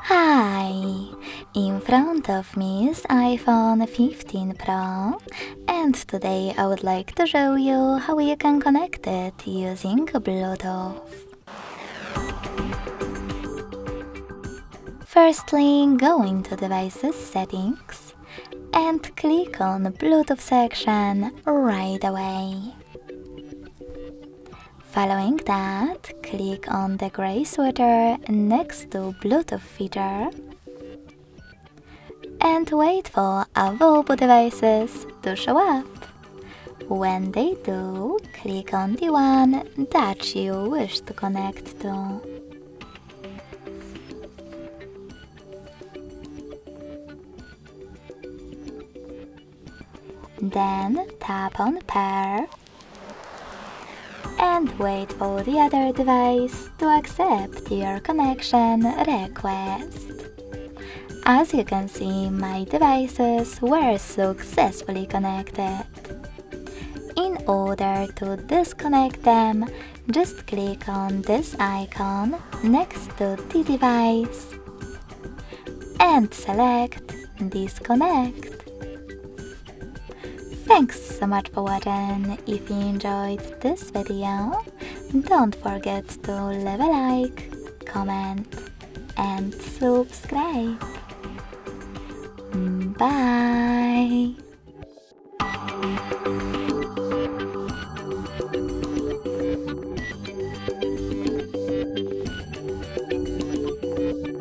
Hi! In front of me is iPhone 15 Pro, and today I would like to show you how you can connect it using Bluetooth. Firstly, go into Devices Settings and click on Bluetooth section right away. Following that, click on the gray sweater next to Bluetooth feature and wait for available devices to show up. When they do, click on the one that you wish to connect to. Then tap on Pair and wait for the other device to accept your connection request. As you can see, my devices were successfully connected. In order to disconnect them, just click on this icon next to the device and select Disconnect. Thanks so much for watching. If you enjoyed this video, don't forget to leave a like, comment and subscribe. Bye!